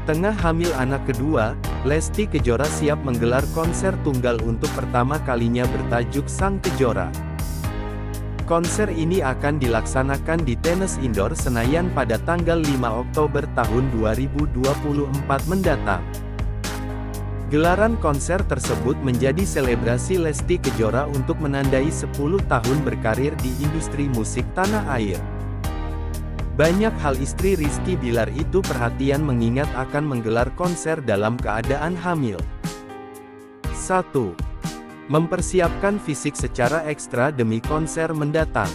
Tengah hamil anak kedua, Lesti Kejora siap menggelar konser tunggal untuk pertama kalinya bertajuk Sang Kejora. Konser ini akan dilaksanakan di Tenis Indoor Senayan pada tanggal 5 Oktober tahun 2024 mendatang. Gelaran konser tersebut menjadi selebrasi Lesti Kejora untuk menandai 10 tahun berkarir di industri musik tanah air. Banyak hal istri Rizky Bilar itu perhatian mengingat akan menggelar konser dalam keadaan hamil. 1. Mempersiapkan fisik secara ekstra demi konser mendatang.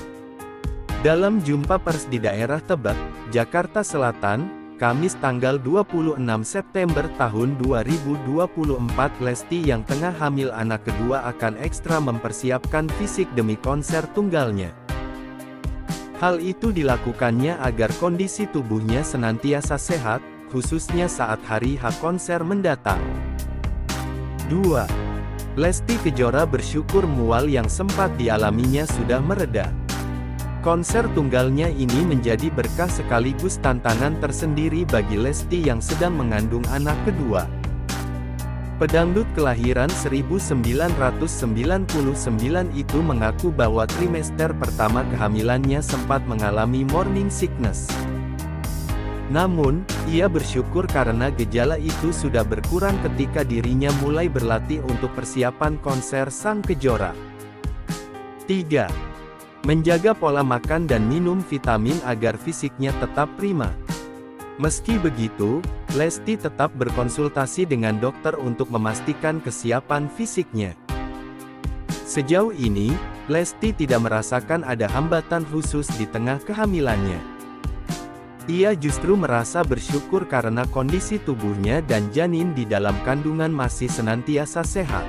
Dalam jumpa pers di daerah Tebet, Jakarta Selatan, Kamis tanggal 26 September tahun 2024, Lesti yang tengah hamil anak kedua akan ekstra mempersiapkan fisik demi konser tunggalnya. Hal itu dilakukannya agar kondisi tubuhnya senantiasa sehat, khususnya saat hari H konser mendatang. 2. Lesti Kejora bersyukur mual yang sempat dialaminya sudah mereda. Konser tunggalnya ini menjadi berkah sekaligus tantangan tersendiri bagi Lesti yang sedang mengandung anak kedua. Pedangdut kelahiran 1999 itu mengaku bahwa trimester pertama kehamilannya sempat mengalami morning sickness. Namun, ia bersyukur karena gejala itu sudah berkurang ketika dirinya mulai berlatih untuk persiapan konser Sang Kejora. 3. Menjaga pola makan dan minum vitamin agar fisiknya tetap prima. Meski begitu, Lesti tetap berkonsultasi dengan dokter untuk memastikan kesiapan fisiknya. Sejauh ini, Lesti tidak merasakan ada hambatan khusus di tengah kehamilannya. Ia justru merasa bersyukur karena kondisi tubuhnya dan janin di dalam kandungan masih senantiasa sehat.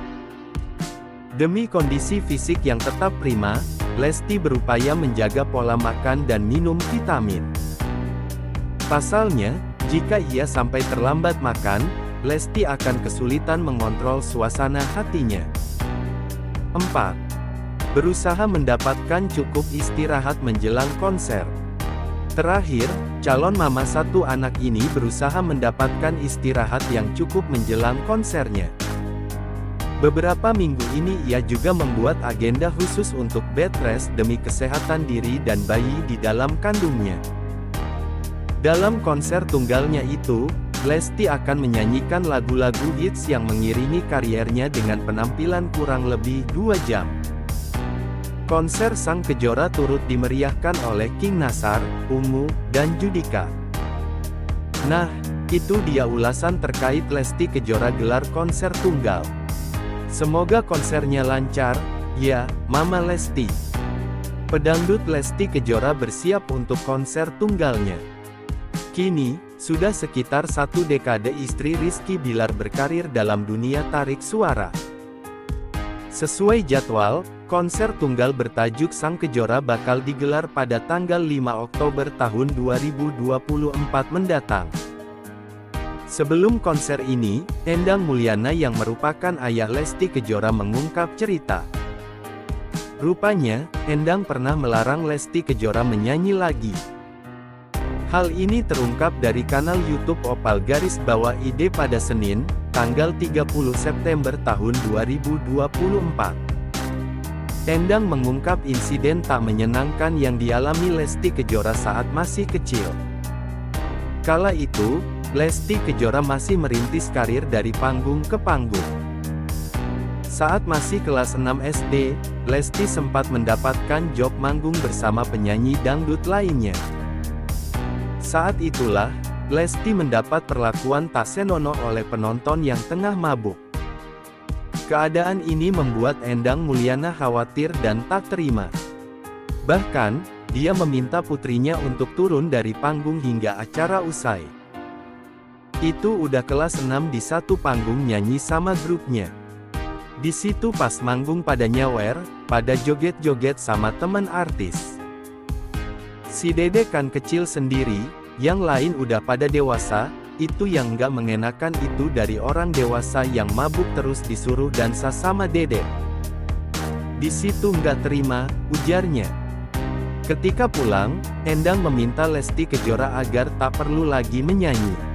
Demi kondisi fisik yang tetap prima, Lesti berupaya menjaga pola makan dan minum vitamin. Pasalnya, jika ia sampai terlambat makan, Lesti akan kesulitan mengontrol suasana hatinya. 4. Berusaha mendapatkan cukup istirahat menjelang konser. Terakhir, calon mama satu anak ini berusaha mendapatkan istirahat yang cukup menjelang konsernya. Beberapa minggu ini ia juga membuat agenda khusus untuk bed rest demi kesehatan diri dan bayi di dalam kandungnya. Dalam konser tunggalnya itu, Lesti akan menyanyikan lagu-lagu hits yang mengiringi kariernya dengan penampilan kurang lebih 2 jam. Konser Sang Kejora turut dimeriahkan oleh King Nasar, Ungu, dan Judika. Nah, itu dia ulasan terkait Lesti Kejora gelar konser tunggal. Semoga konsernya lancar, ya, Mama Lesti. Pedangdut Lesti Kejora bersiap untuk konser tunggalnya. Kini, sudah sekitar 1 dekade istri Rizky Bilar berkarir dalam dunia tarik suara. Sesuai jadwal, konser tunggal bertajuk Sang Kejora bakal digelar pada tanggal 5 Oktober tahun 2024 mendatang. Sebelum konser ini, Endang Mulyana yang merupakan ayah Lesti Kejora mengungkap cerita. Rupanya, Endang pernah melarang Lesti Kejora menyanyi lagi. Hal ini terungkap dari kanal YouTube _ID pada Senin, tanggal 30 September tahun 2024. Endang mengungkap insiden tak menyenangkan yang dialami Lesti Kejora saat masih kecil. Kala itu, Lesti Kejora masih merintis karir dari panggung ke panggung. Saat masih kelas 6 SD, Lesti sempat mendapatkan job manggung bersama penyanyi dangdut lainnya. Saat itulah, Lesti mendapat perlakuan tak senonoh oleh penonton yang tengah mabuk. Keadaan ini membuat Endang Mulyana khawatir dan tak terima. Bahkan, dia meminta putrinya untuk turun dari panggung hingga acara usai. Itu udah kelas 6 di satu panggung nyanyi sama grupnya. Di situ pas manggung pada nyawer, pada joget-joget sama teman artis. Si Dede kan kecil sendiri, yang lain udah pada dewasa, itu yang nggak mengenakan itu dari orang dewasa yang mabuk terus disuruh dansa sama Dede. Di situ nggak terima, ujarnya. Ketika pulang, Endang meminta Lesti Kejora agar tak perlu lagi menyanyi.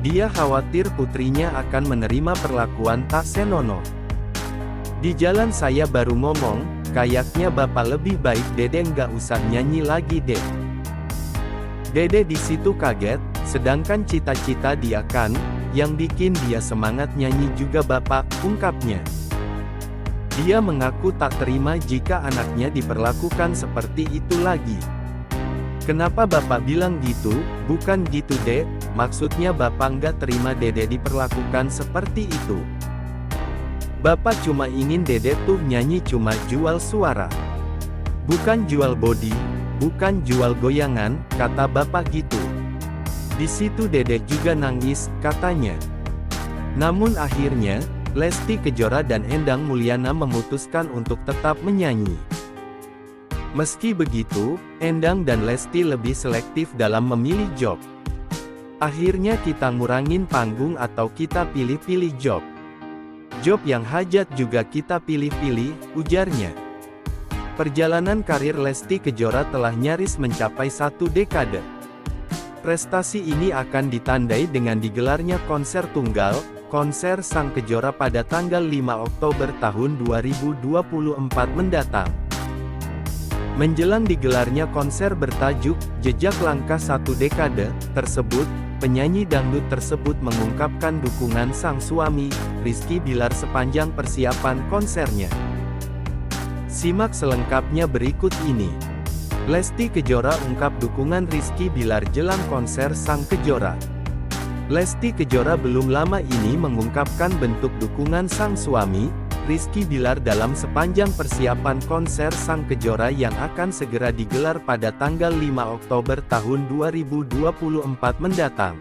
Dia khawatir putrinya akan menerima perlakuan tak senonoh. Di jalan saya baru ngomong, kayaknya bapak lebih baik Dede nggak usah nyanyi lagi deh. Dede di situ kaget, sedangkan cita-cita dia kan, yang bikin dia semangat nyanyi juga bapak, ungkapnya. Dia mengaku tak terima jika anaknya diperlakukan seperti itu lagi. Kenapa bapak bilang gitu? Bukan gitu dek, maksudnya bapak nggak terima Dede diperlakukan seperti itu. Bapak cuma ingin Dede tuh nyanyi cuma jual suara. Bukan jual body, bukan jual goyangan, kata bapak gitu. Di situ Dede juga nangis, katanya. Namun akhirnya, Lesti Kejora dan Endang Mulyana memutuskan untuk tetap menyanyi. Meski begitu, Endang dan Lesti lebih selektif dalam memilih job. Akhirnya kita ngurangin panggung atau kita pilih-pilih job. Job yang hajat juga kita pilih-pilih, ujarnya. Perjalanan karir Lesti Kejora telah nyaris mencapai 1 dekade. Prestasi ini akan ditandai dengan digelarnya konser tunggal, konser Sang Kejora pada tanggal 5 Oktober tahun 2024 mendatang. Menjelang digelarnya konser bertajuk, Jejak Langkah 1 Dekade, tersebut, penyanyi dangdut tersebut mengungkapkan dukungan sang suami, Rizky Bilar sepanjang persiapan konsernya. Simak selengkapnya berikut ini. Lesti Kejora ungkap dukungan Rizky Bilar jelang konser Sang Kejora. Lesti Kejora belum lama ini mengungkapkan bentuk dukungan sang suami, Rizky Bilar dalam sepanjang persiapan konser Sang Kejora yang akan segera digelar pada tanggal 5 Oktober tahun 2024 mendatang.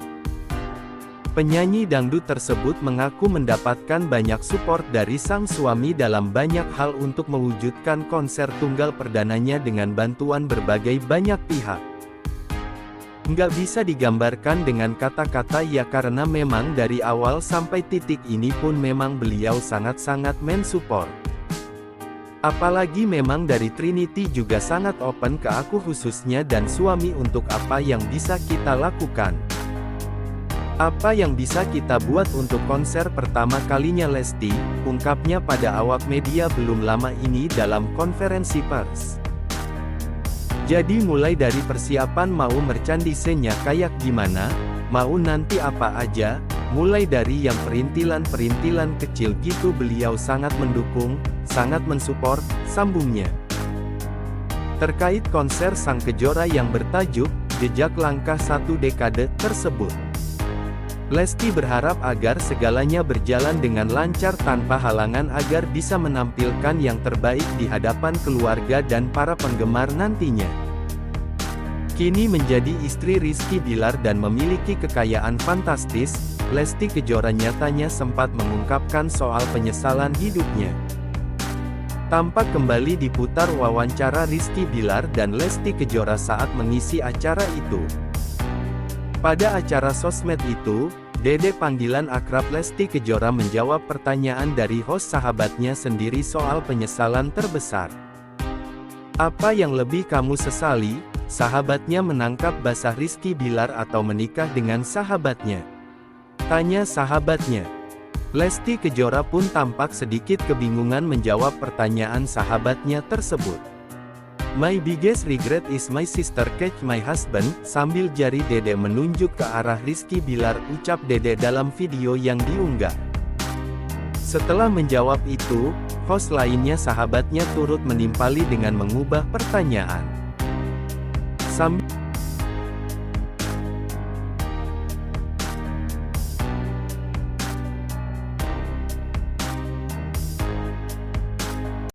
Penyanyi dangdut tersebut mengaku mendapatkan banyak support dari sang suami dalam banyak hal untuk mewujudkan konser tunggal perdananya dengan bantuan berbagai banyak pihak. Nggak bisa digambarkan dengan kata-kata ya karena memang dari awal sampai titik ini pun memang beliau sangat-sangat mensupport. Apalagi memang dari Trinity juga sangat open ke aku khususnya dan suami untuk apa yang bisa kita lakukan. Apa yang bisa kita buat untuk konser pertama kalinya Lesti, ungkapnya pada awak media belum lama ini dalam konferensi pers. Jadi mulai dari persiapan mau merchandise-nya kayak gimana, mau nanti apa aja, mulai dari yang perintilan-perintilan kecil gitu beliau sangat mendukung, sangat mensupport, sambungnya. Terkait konser Sang Kejora yang bertajuk, Jejak Langkah 1 Dekade, tersebut. Lesti berharap agar segalanya berjalan dengan lancar tanpa halangan agar bisa menampilkan yang terbaik di hadapan keluarga dan para penggemar nantinya. Kini menjadi istri Rizky Bilar dan memiliki kekayaan fantastis, Lesti Kejora nyatanya sempat mengungkapkan soal penyesalan hidupnya. Tampak kembali diputar wawancara Rizky Bilar dan Lesti Kejora saat mengisi acara itu. Pada acara sosmed itu, Dede panggilan akrab Lesti Kejora menjawab pertanyaan dari host sahabatnya sendiri soal penyesalan terbesar. Apa yang lebih kamu sesali? Sahabatnya menangkap basah Rizky Bilar atau menikah dengan sahabatnya? Tanya sahabatnya. Lesti Kejora pun tampak sedikit kebingungan menjawab pertanyaan sahabatnya tersebut. My biggest regret is my sister catch my husband, sambil jari Dede menunjuk ke arah Rizky Bilar, ucap Dede dalam video yang diunggah. Setelah menjawab itu, host lainnya sahabatnya turut menimpali dengan mengubah pertanyaan. Sambil